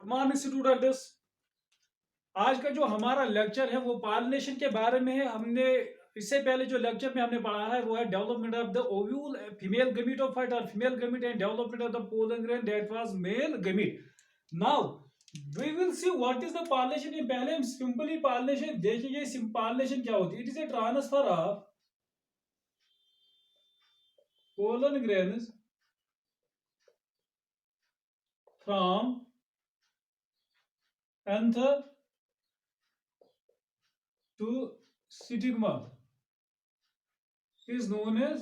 Morning students, आज का जो हमारा लेक्चर है वो पॉलिनेशन के बारे में है। हमने इससे पहले जो लेक्चर में हमने पढ़ा है वो है development of the ovule, female gametophyte और female gamete and development of the pollen grain that was male gamete. Now we will see what is the pollination. ये पहले हम सिंपली पॉलिनेशन देखेंगे। पॉलिनेशन क्या होती है? It is a transfer of pollen grains from anther to stigma is known as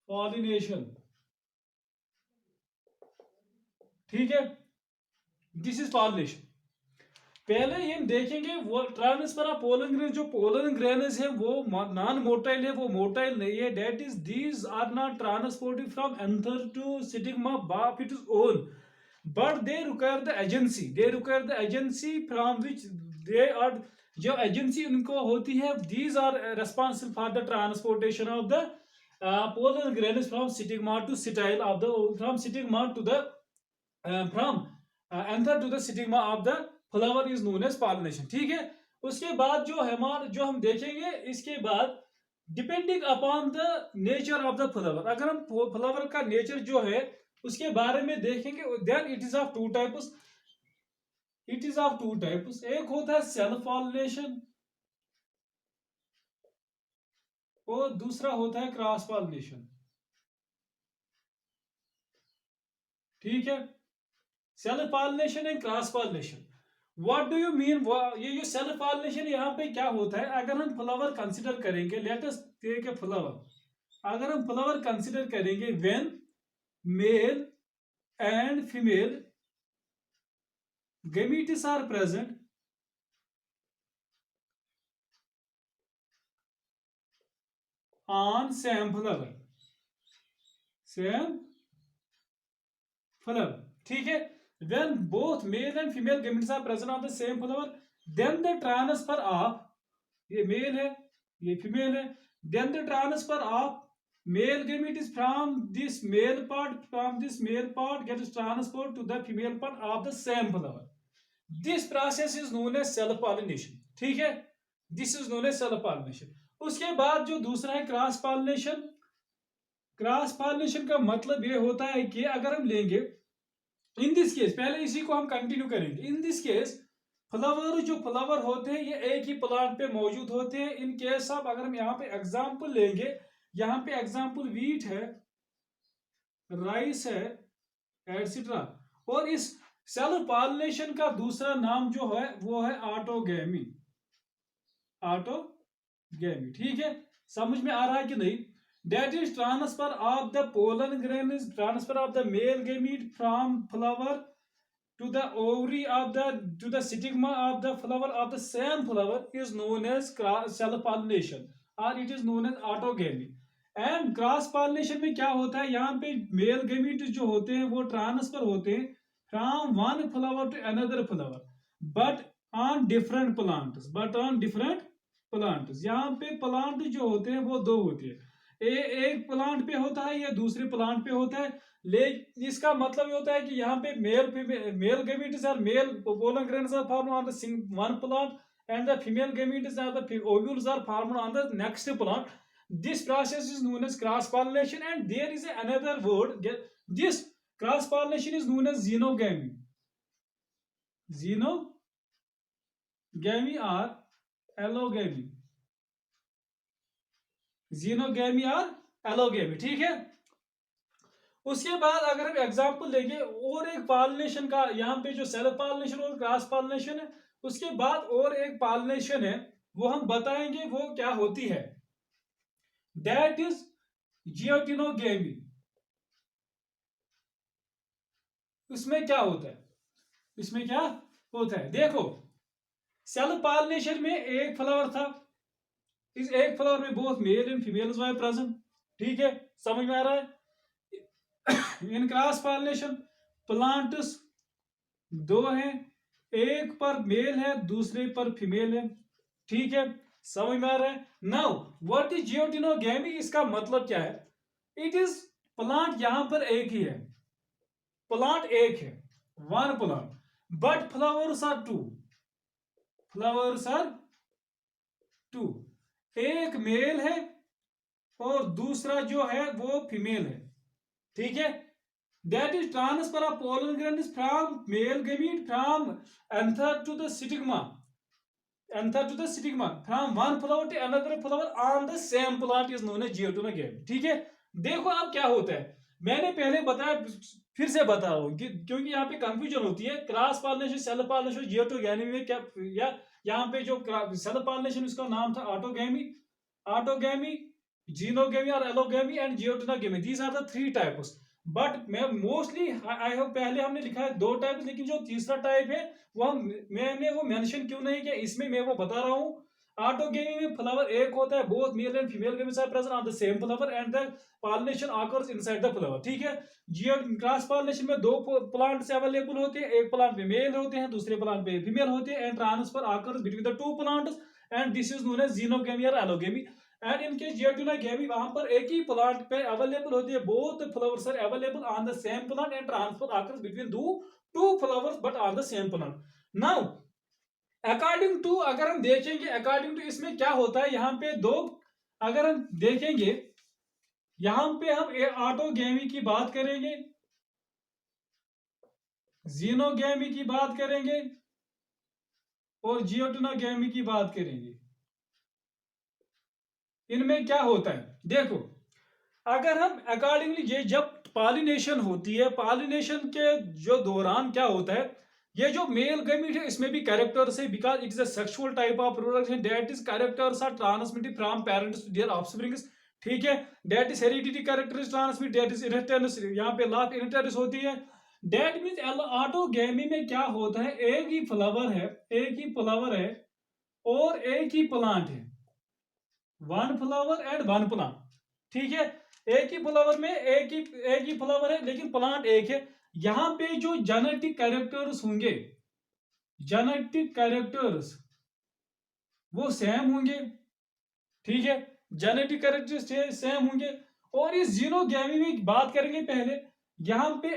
pollination। ठीक है, this is pollination. पहले ये हम देखेंगे वो ट्रांसफर ऑफ पोलन ग्रेन। जो पोलन ग्रेन्स है वो नॉन मोटाइल है, वो मोटाइल नहीं है। That is these are not transported from anther to stigma by its own, but they require the agency from which they are, जो agency उनको होती है, these are responsible for the transportation of the pollen grains from stigma to style of the, from stigma to the from anther to the stigma of the flower is known as pollination। ठीक है, उसके बाद जो हम देखेंगे इसके बाद depending upon the nature of the flower. अगर हम फ्लावर का नेचर जो है उसके बारे में देखेंगे, then it is of two types. एक होता है सेल्फ पॉलिनेशन और दूसरा होता है क्रॉस पॉलिनेशन। ठीक है, self pollination and cross pollination. What do you mean? ये जो सेल्फ पॉलिनेशन यहाँ पे क्या होता है, अगर हम फ्लावर कंसिडर करेंगे, let us take a flower. अगर हम फ्लावर कंसिडर करेंगे when male and female gametes are present on same flower। ठीक है, when both male and female gametes are present on the same flower, then the transfer of, ये mail है ये female है, then the transfer of male gametes from this male part gets transferred to the female part of the same flower। This process is known as self pollination. ठीक है, this is known as self pollination. उसके बाद जो दूसरा है cross pollination. Cross pollination का मतलब ये होता है कि अगर हम लेंगे इन दिस केस, पहले इसी को हम कंटिन्यू करेंगे। इन दिस केस जो फ्लावर होते हैं ये एक ही प्लांट पे मौजूद होते हैं। इन केस ऑफ, अगर हम यहाँ पे एग्जांपल लेंगे, यहाँ पे एग्जांपल वीट है, राइस है, एटसेट्रा। और इस सेल्फ पॉलिनेशन का दूसरा नाम जो है वो है ऑटोगैमी। ठीक है, समझ में आ रहा है कि नहीं? That is transfer of the pollen grain, is transfer of the male gamete from flower to the ovary of the, to the stigma of the flower of the same flower is known as self pollination or it is known as autogamy। And cross pollination में क्या होता है, यहाँ पे male gamete जो होते हैं वो ट्रांसफर होते हैं from one flower to another flower, but on different plants. यहाँ पे प्लांट जो होते हैं वो दो होते हैं, एक प्लांट पे होता है या दूसरे प्लांट पे होता है। ले इसका मतलब ये होता है कि यहाँ पे मेल गैमीट्स और male pollen grains are formed on the one plant and the female gametes or the ovules are formed on the next plant। This process is known as cross pollination, and there is another word, this cross pollination is known as xenogamy or allogamy। xenogamy or allogamy, ठीक है। उसके बाद अगर हम example लेंगे और एक pollination का, यहाँ पे जो सेल्फ पॉलिनेशन और क्रॉस पॉलिनेशन है, उसके बाद और एक पॉलिनेशन है वो हम बताएंगे वो क्या होती है। That is geitonogamy. इसमें क्या होता है, देखो सेल्फ पॉलिनेशन में एक फ्लावर था, इस एक फ्लावर में both male and females were present. ठीक है, समझ में आ रहा है? इन क्रॉस पॉलिनेशन प्लांट्स दो हैं, एक पर मेल है दूसरे पर फीमेल है। ठीक है, समझ में आ रहा है? Now what is geitonogamy? इसका मतलब क्या है? इट इज प्लांट यहां पर एक ही है, प्लांट एक है, one plant, but flowers are two, flowers are two, एक मेल है और दूसरा जो है वो फीमेल है, ठीक है। That is transfer of pollen grains from male gamete from anther to the stigma, anther to the stigma from one flower to another flower on the same plant is known as geitonogamy, ठीक है। देखो अब क्या होता है, मैंने पहले बताया, फिर से बता रहा हूँ क्योंकि यहाँ पे कंफ्यूजन होती है, क्रॉस पॉलिनेशन, सेल्फ पॉलिनेशन, जियोटोगेमी में क्या, या यहाँ पे जो सेल्फ पॉलिनेशन उसका नाम था ऑटोगेमी, ऑटोगेमी, जीनोगेमी और allogamy and geitonogamy, these are the three types. But मैं मोस्टली आई होप पहले हमने लिखा है दो टाइप, लेकिन जो तीसरा टाइप है वो मैंने वो मेंशन क्यों नहीं किया, इसमें मैं वो बता रहा हूँ। ऑटोगेमी में फ्लावर एक होता है, both male and female gametes are present on the same flower and the pollination occurs inside the flower, ठीक है। जियो क्रॉस पॉलिनेशन में दो प्लांट्स अवेलेबल होते हैं, एक प्लांट पे मेल होते हैं, दूसरे प्लांट पे फीमेल होते हैं, and transfer occurs between the two plants and this is known as xenogamy और एलोगेमी। एंड इनके जियोटोनोगेमी वहां पर एक ही प्लांट पे अवेलेबल होती है, both flowers are available on the same plant and transfer occurs between two flowers but on the same plant. Now according to, अगर हम देखेंगे अकॉर्डिंग टू इसमें क्या होता है, यहाँ पे दो, अगर हम देखेंगे यहां पे हम ऑटोगेमी की बात करेंगे, जीनोगेमी की बात करेंगे और जियोटोनोगेमी की बात करेंगे। इनमें क्या होता है देखो, अगर हम अकॉर्डिंगली ये जब पॉलिनेशन होती है, पॉलिनेशन के जो दौरान क्या होता है, ये जो मेल गमीट है इसमें भी कैरेक्टर्स है, because it is a sexual type of reproduction, that is characters are transmitted from parents to their offsprings, ठीक है। That is heredity character is transmit, that is inheritance, यहाँ पे लॉ ऑफ इनहेरिटेंस होती है। That means autogamy में क्या होता है, एक ही फ्लावर है, एक ही फ्लावर है और एक ही प्लांट है, one flower and one plant, ठीक है। एक ही फ्लावर में एक ही फ्लावर है लेकिन प्लांट एक है। यहां पे जो जेनेटिक कैरेक्टर्स होंगे, जेनेटिक कैरेक्टर्स वो सेम होंगे, ठीक है, जेनेटिक कैरेक्टर्स सेम होंगे। और इस जीनोगेमी में बात करेंगे पहले, यहां पे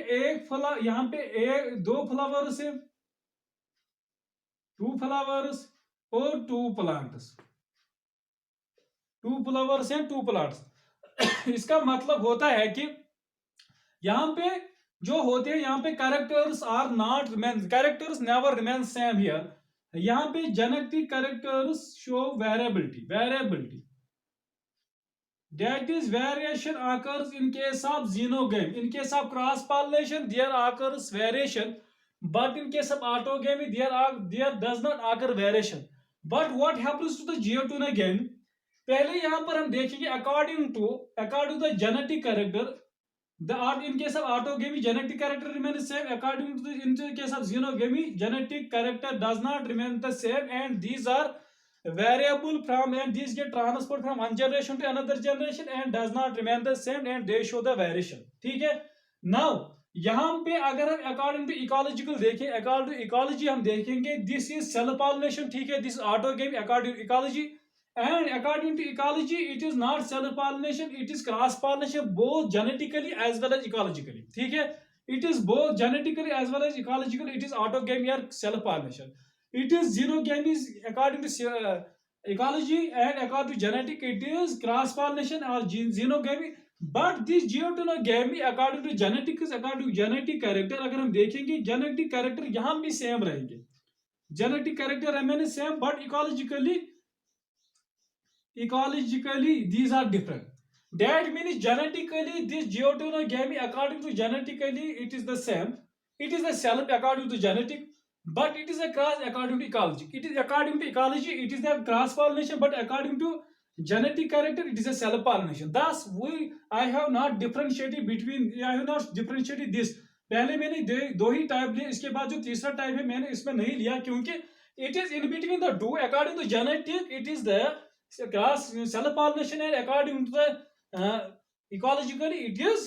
यहां पे दो फ्लावर्स है, टू फ्लावर्स और टू प्लांट्स, टू फ्लावर्स हैं टू प्लांट्स। इसका मतलब होता है कि यहां पे जो होते हैं, यहां पे characters are not remain, characters never remain same here. यहां पे genetic characters show variability, variability, that is variation occurs in case of xenogamy, in case of cross pollination there occurs variation, but in case of autogamy there does not occur variation। but what happens to the geotonogamy, पहले यहां पर हम देखेंगे according to the genetic character, in case of autogamy genetic character remains same, according to in the case of xenogamy genetic character does not remain the same, and these are variable from, and these get transferred from one generation to another generation and does not remain the same and they show the variation, ठीक है। now यहाँ पे अगर हम according to ecological देखें, according to ecology हम देखेंगे this is self pollination, ठीक है, this autogamy according to ecology, and according to ecology it is not self pollination, it is cross pollination both genetically as well as ecologically, ठीक है। it is both genetically as well as ecologically, it is autogamy or self pollination, it is xenogamy according to ecology, and according to genetic it is cross pollination or xenogamy। but this geotonogamy according to genetic is according to genetic character, अगर हम देखेंगे genetic character यहाँ भी same रहेंगे, genetic character remain same, but ecologically these are different, that means genetically this geotonogamy according to genetically it is the same, it is the self according to genetic, but it is a cross according to ecology, it is according to ecology it is a cross pollination, but according to genetic character it is a self pollination। thus I have not differentiated between, I have not differentiated this, पहले मैंने दो ही type लिए, इसके बाद जो तीसरा type है मैंने इसमें नहीं लिया क्योंकि it is in between the two, according to genetic it is the cross self pollination, and according to the ecologically it is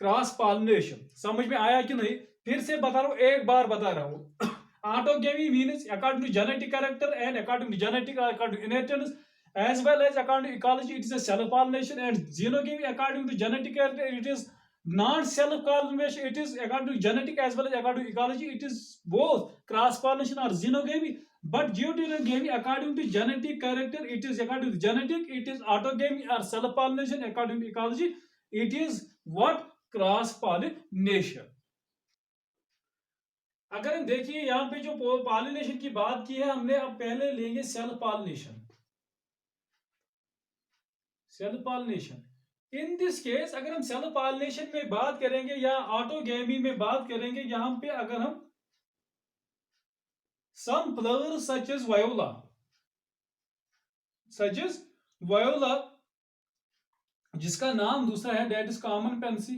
cross pollination. समझ में आया कि नहीं, फिर से बता रहा हूं, एक बार बता रहा हूं। Autogamy means according to genetic character and according to genetic according to inheritance as well as according to ecology it is a self pollination, and xenogamy according to genetic character it is non self pollination, it is according to genetic as well as according to ecology, it is both cross pollination or xenogamy. But geoenotogamy, according to genetic character, it is according to genetic, it is autogamy or self pollination. According to ecology, it is what? Cross pollination. अगर हम देखिए यहाँ पे जो pollination की बात की है हमने, अब पहले लेंगे self pollination. Self pollination in this case अगर हम सेल्फ पॉलिनेशन में बात करेंगे या ऑटोगेमी में बात करेंगे, यहाँ पे अगर हम some flowers such as viola, जिसका नाम दूसरा है दैट इज कॉमन पेंसी.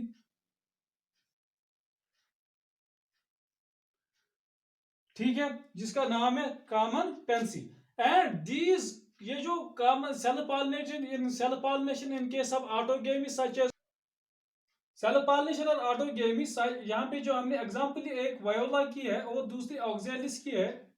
ठीक है, जिसका नाम है कॉमन पेंसी. एंड दीज, ये जो common self pollination in case of autogamy such as self pollination और ऑटोगेमी, यहाँ पे जो हमने एग्जांपल एक वायोला की है और दूसरी ऑक्जेलिस की है.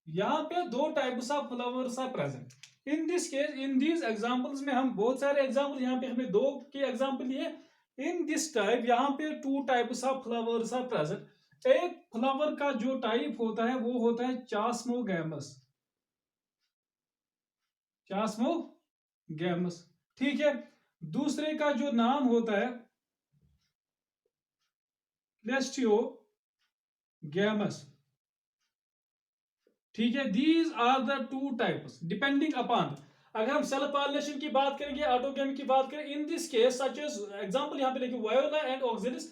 यहाँ पे दो types of flowers are present. In this case in these examples में हम बहुत सारे एग्जांपल, यहाँ पे हमने दो के एग्जांपल लिए. इन दिस टाइप यहाँ पे two types of flowers are present. एक फ्लावर का जो टाइप होता है वो होता है चास्मोगैमस. चास्मोगैमस, ठीक है. दूसरे का जो नाम होता है क्लेस्टियोगैमस. ठीक है, these are the two types depending upon. अगर हम सेल्फ पॉलिनेशन की बात करेंगे, ऑटोगेमी की बात करें, in this case such as example यहाँ पे लेंगे viola and oxalis.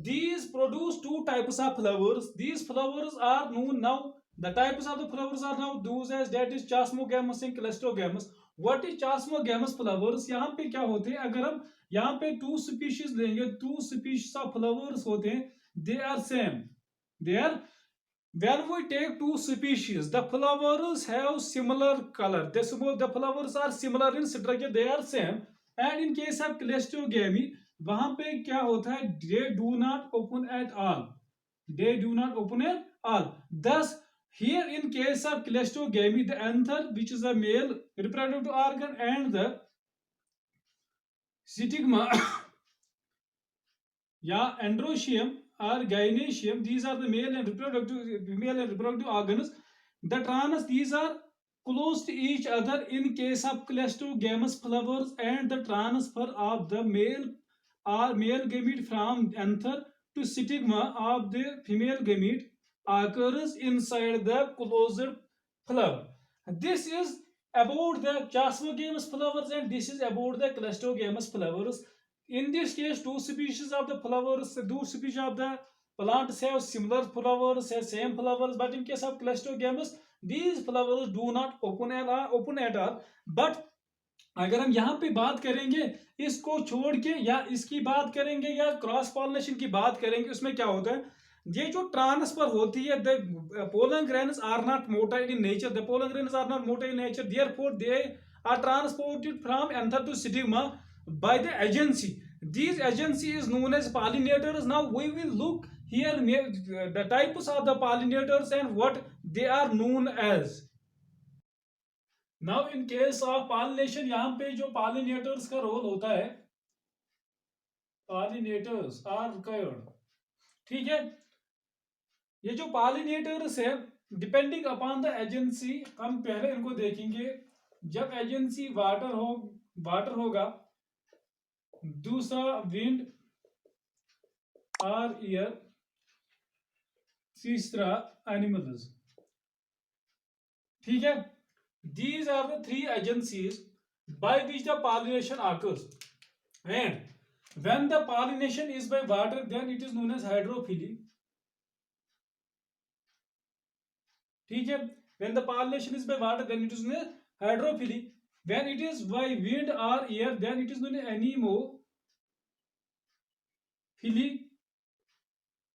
These produce two types of flowers. These flowers are known now. The types of the flowers are now those as that is chasmogamous and cleistogamous. What is chasmogamous flowers? यहाँ पे क्या होते हैं, अगर हम यहाँ पे two species लेंगे, two species of flowers होते हैं, they are same. They are, when we take two species, the flowers have similar color. The flowers are similar in structure, they are same. And in case of cleistogamy, वहां पे क्या होता है, they do not open at all. They do not open at all. Thus, here in case of cleistogamy, the anther, which is a male reproductive organ, and the stigma या androecium or gynoecium, these are the male and reproductive organs. The trans, these are close to each other in case of cleistogamous flowers, and the transfer of the male gamete from anther to stigma of the female gamete occurs inside the closed flower. This is about the chasmogamous flowers and this is about the cleistogamous flowers. In this case, two species of the flowers, two species of the plants have similar flowers, have same flowers, but in case of cleistogamous, these flowers do not open at all. But अगर हम यहाँ पे बात करेंगे इसको छोड़ के या इसकी बात करेंगे या क्रॉस पॉलिनेशन की बात करेंगे, उसमें क्या होता है, ये जो ट्रांसफर होती है, the pollen grains are not motile in nature. The pollen grains are not motile in nature, therefore they are transported from anther to stigma by the agency. These agency is known as pollinators. Now we will look here the types of the pollinators and what they are known as. Now in case of pollination, यहाँ पे जो pollinators का role होता है, pollinators are required. ठीक है, ये जो pollinators है डिपेंडिंग अपॉन द एजेंसी, हम पहले इनको देखेंगे. जब एजेंसी वाटर होगा, दूसरा विंड और एयर, तीसरा एनिमल्स. ठीक है, these are the three agencies by which the pollination occurs. And when the pollination is by water, then it is known as hydrophily. ठीक है, when the pollination is by water, then it is known as hydrophily. When it is by wind or air, then it is known as anemophily.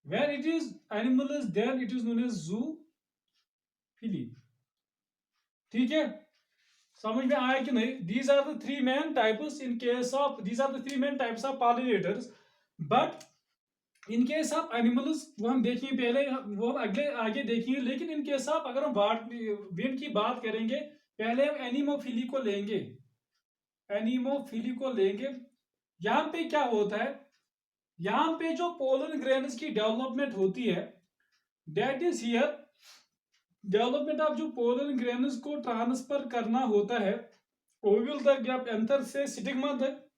When it is animals, then it is known as zoophily. ठीक है, समझ में आया कि नहीं? These are the three main types in case of, these are the three main types of pollinators. But in case of animals वो हम देखेंगे पहले, वो हम आगे देखेंगे. लेकिन इन केस ऑफ अगर हम विंड की बात करेंगे, पहले हम एनिमोफिली को लेंगे. यहाँ पे क्या होता है, यहाँ पे जो पोलन ग्रेन्स की डेवलपमेंट होती है, that is here development of जो पोलन ग्रेन्स को ट्रांसफर करना होता है ओव्यूल तक या एंथर से स्टिग्मा तक,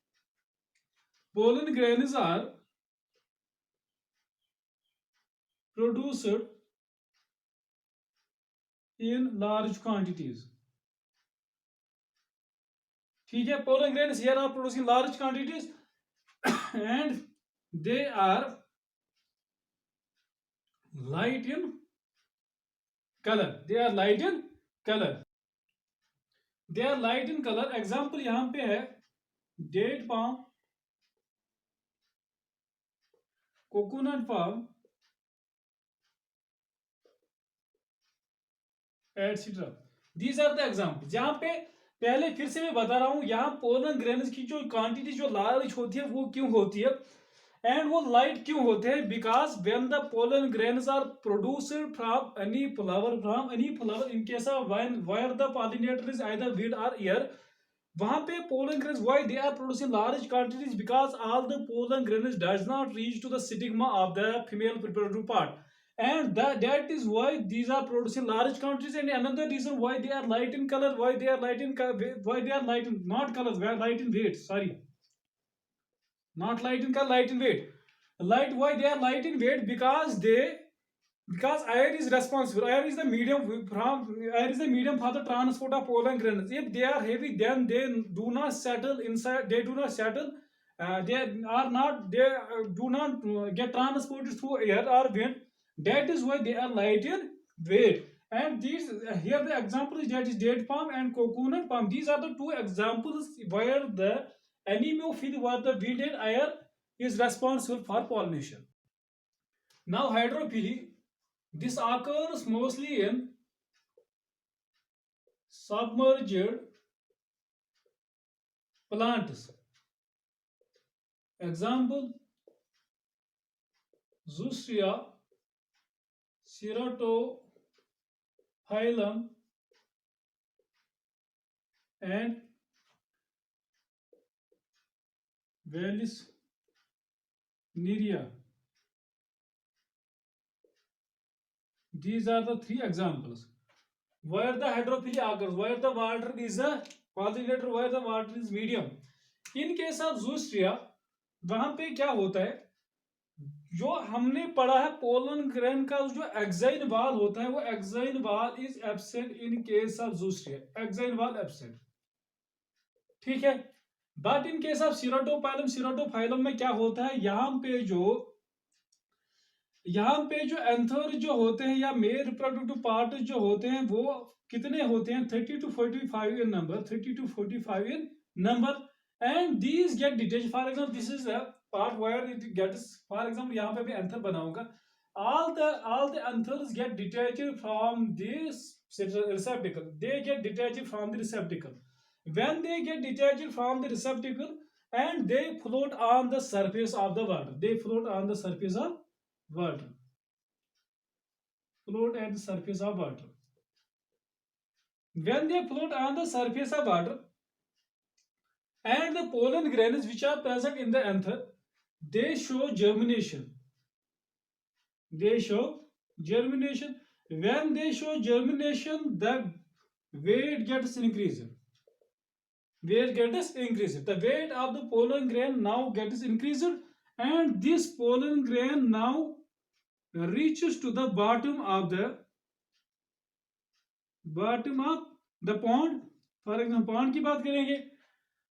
pollen grains are produced in large quantities. ठीक है, pollen grains here are produced in large quantities and they are light in color, they are light in color, they are light in color। Example यहां पे है date palm, coconut palm etcetera, these are the example. जहां पे पहले फिर से मैं बता रहा हूं, यहाँ पोलन ग्रेन्स की जो क्वांटिटी जो लार्ज होती है वो क्यों होती है एंड वो लाइट क्यों होते हैं, because when the pollen grains are produced from any flower in case of where the pollinator is either weed or air, वहां पे pollen grains why they are producing large quantities, because all the pollen grains does not reach to the stigma of the female reproductive part, and that is why these are producing large quantities। And another reason why they are light in color, why they are light in why they are light in not color, they are light in weight, sorry, not light in color, light in weight, light, why they are light in weight, because because air is responsible, air is the medium for the transport of pollen grains. If they are heavy, then they do not settle inside, they do not settle, they are not, they do not get transported through air or wind, that is why they are light in weight। And these here the example is that is date palm and coconut palm, these are the two examples where the anemophile, where the wind and air is responsible for pollination। Now hydrophily, this occurs mostly in submerged plants। Example, Zostria, Ceratophyllum and Vallisneria। These are the three examples where the hydrophily occurs, where the water is a pollinator, where the water is medium। In case of Zostria, वहां पे क्या होता है, जो हमने पढ़ा है pollen grain का जो एक्साइन वाल होता है, वो एक्साइन वाल is absent in case of Zostria, exine वाल एब्सेंट, ठीक है। बट इन केस ऑफ सीरोटोफाइलम में क्या होता है, यहाँ पे जो एंथर जो होते हैं या मेल रिप्रोडक्टिव पार्ट जो होते हैं वो कितने होते हैं, 30 to 45 in number, 30 to 45 in number, and these get detach. For example this is the part where it gets, for example यहाँ पे मैं एंथर बनाऊंगा, all the anthers get detached from this receptacle, they get detached from the receptacle, when they get detached from the receptacle and they float on the surface of the water, they float on the surface of water, float at the surface of water, when they float on the surface of water and the pollen grains which are present in the anther, they show germination, they show germination, when they show germination the weight gets increased, weight gets increased, the weight of the pollen grain now gets increased, and this pollen grain now reaches to the bottom of the pond। for example pond की बात करेंगे,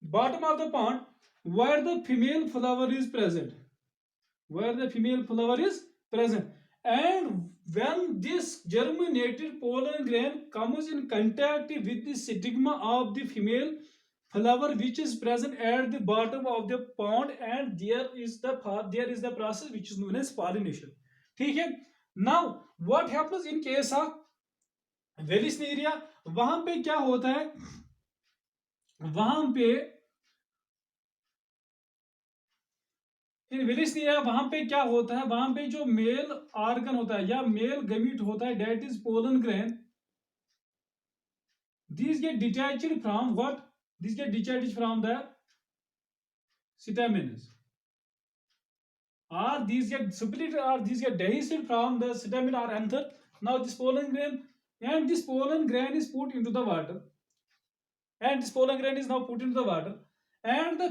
bottom of the pond where the female flower is present, where the female flower is present, and when this germinated pollen grain comes in contact with the stigma of the female flower which is present at the bottom of the pond, and there is the process which is known as pollination, ठीक है। now what happens in case of Vallisneria, वहां पे क्या होता है, वहां पे इन Vallisneria वहां पे क्या होता है, वहां पे जो मेल ऑर्गन होता है या मेल गमीट होता है, that is pollen grain, these get detached from what, these get detached from the stamens. Are these get split or these get dehisced from the stamen or anther? Now this pollen grain, and this pollen grain is put into the water, and this pollen grain is now put into the water, and the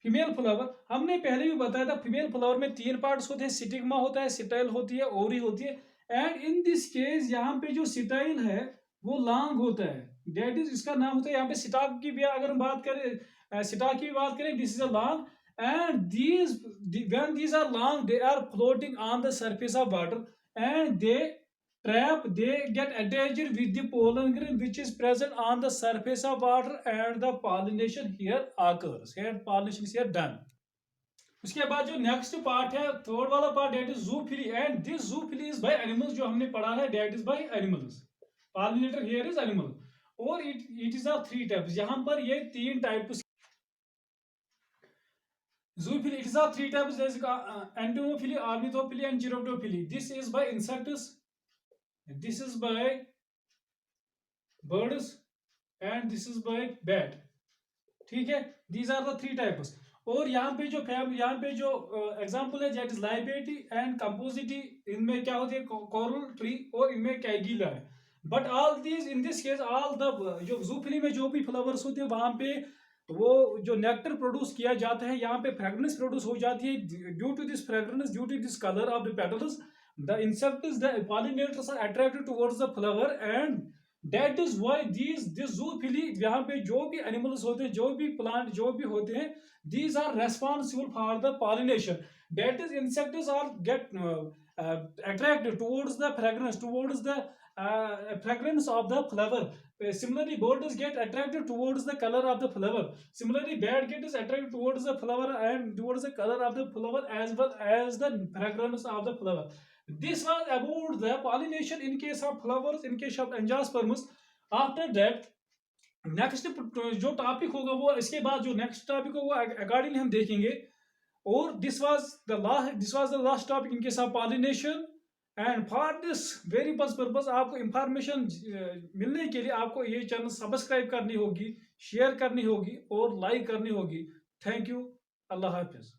female flower हमने पहले भी बताया था, female flower में तीन parts होते हैं, सिटिग्मा होता है, सिटाइल होती है, ओवरी होती है। एंड इन दिस केस यहाँ पे जो सिटाइल है वो लॉन्ग होता है, डेट इज इसका नाम होता है यहाँ पे सिटाक की भी अगर हम बात करें, सिटाक की भी बात करें, this is a long and these when these are long they are floating on the surface of water and they they get attached with the pollen grain which is present on the surface of water and the pollination here occurs, here pollination is here done. उसके बाद जो next part है, third वाला part, that is zoophily, and this zoophily is by animals, जो हमने पढ़ा है that is by animals, pollinator here is animal, और it is are three types, यहाँ पर ये तीन types zoophily, it is are three types, entomophily, ornithophily and chiropterophily. This is by insects, this is by birds and this is by bat. ठीक है, these are the three types. और यहाँ पे जो एग्जाम्पल है दैट इज लाइबेटी एंड कंपोजिटी, इनमें क्या होती है, कोरल ट्री, और इनमें कैगिला है. But all these in this case all the जो जूफिली में जो भी फ्लावर्स होते हैं वहां पे वो जो नेक्टर प्रोड्यूस किया जाता है, यहाँ पे फ्रेगनेंस प्रोड्यूस हो जाती है, due to this fragrance, due to this colour of the petals, the insects, the pollinators are attracted towards the flower and that is why this zoophily, यहाँ पे जो भी animals होते हैं, जो भी plant जो भी होते हैं, these are responsible for the pollination. That is insects are get attracted towards the fragrance, towards the fragrance of the flower. Similarly, birds get attracted towards the color of the flower. Similarly, bat gets attracted towards the flower and towards the color of the flower as well as the fragrance of the flower. This was about the pollination in case of flowers, in case of angiosperms. After that, next जो topic होगा वो इसके बाद जो next topic होगा accordingly हम देखेंगे. और this was the last topic in case of pollination. And for this very purpose आपको इंफॉर्मेशन मिलने के लिए आपको ये चैनल सब्सक्राइब करनी होगी, शेयर करनी होगी और लाइक करनी होगी. Thank you. Allah Hafiz.